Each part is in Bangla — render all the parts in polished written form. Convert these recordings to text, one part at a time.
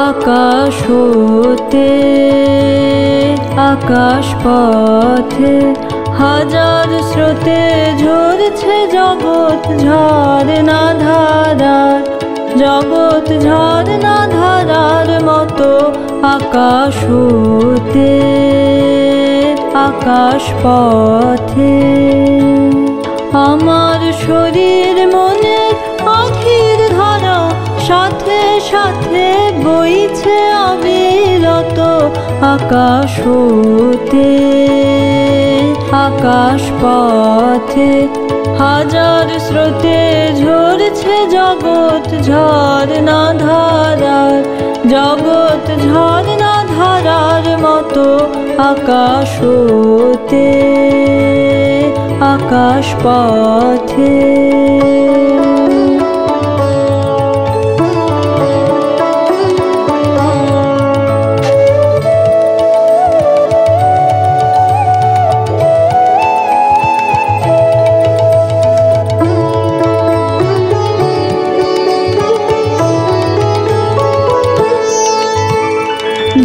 আকাশ হতে আকাশ পথে হাজার স্রোতে ঝরছে জগৎ ঝরনা ধারার, জগৎ ঝরনা ধারার মতো আকাশ হতে আকাশ পথে। আমার শরীর মনের আখির ধারা সাথে সাথে বইছে অবিরত আকাশ হতে আকাশ পথে হাজার স্রোতে ঝরছে জগৎ ঝরনা ধারার, জগৎ ঝরনা ধারার মতো আকাশ হতে আকাশ পথে।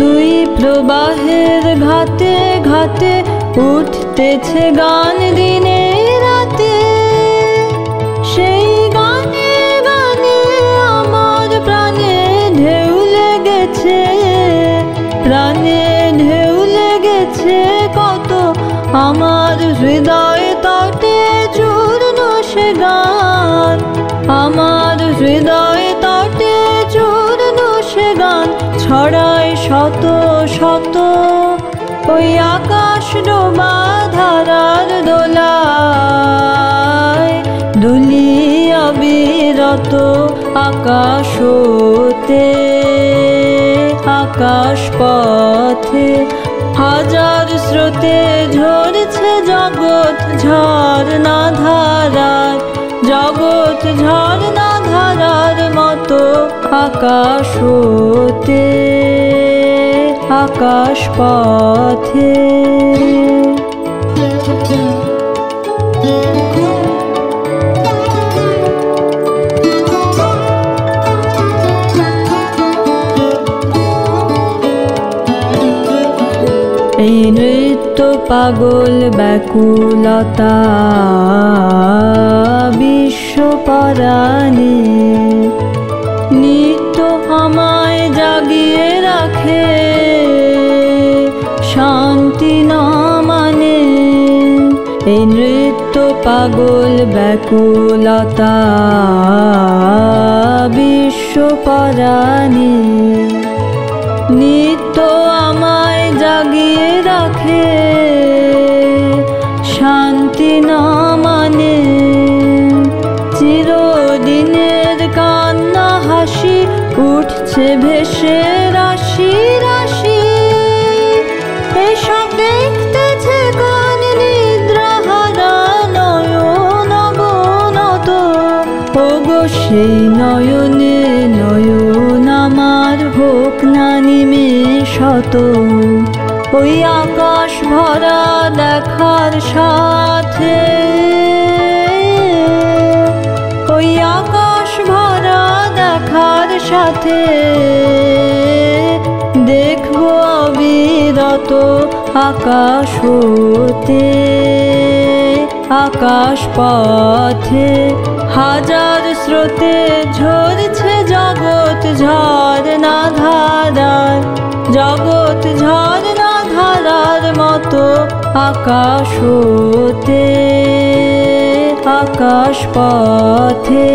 দুই প্রবাহের ঘাটে ঘাটে উঠতেছে গান দিনে রাতে, সেই গানে গানে আমার প্রাণে ঢেউ লেগেছে, প্রাণে ঢেউ লেগেছে কত আমার হৃদয় তটে চূর্ণ সে গান, আমার হৃদয় তটে চূর্ণ সে গান ছড়ায় শত শত ওই আকাশ ডোবা ধারার দোলায় দুলিয়া বিরত আকাশ হতে আকাশ পথে হাজার স্রোতে ঝরছে জগৎ ঝরনা ধারার, জগৎ ঝরনা ধারার মতো আকাশ হতে আকাশ পথে। এই নৃত্য পাগল ব্যাকুলতা বিশ্ব পরাণে নিত্য আমায় জাগিয়ে রাখে শান্তি না মানে। এই নৃত্য পাগল ব্যাকুলতা বিশ্ব পরাণে নিত্য আমায় জাগিয়ে রাখে শান্তি না মানে। চিরদিনের কান্না হাসি উঠছে ভেসে রাশি রাশি, এসব দেখতেছে কান নিদ্রাহারা নয়ন অবনত, ওগো সেই নয়নে নয়ন আমার হোক না নিমেষত ওই আকাশ ভরা দেখার সাথে, ওই আকাশ ভরা দেখার সাথে দেখবো অবিরত আকাশ হতে আকাশ পথে হাজার স্রোতে ঝরছে জগৎ ঝরনা ধারার, জগৎ ঝরনা ধারার মতো আকাশ হতে আকাশ পথে।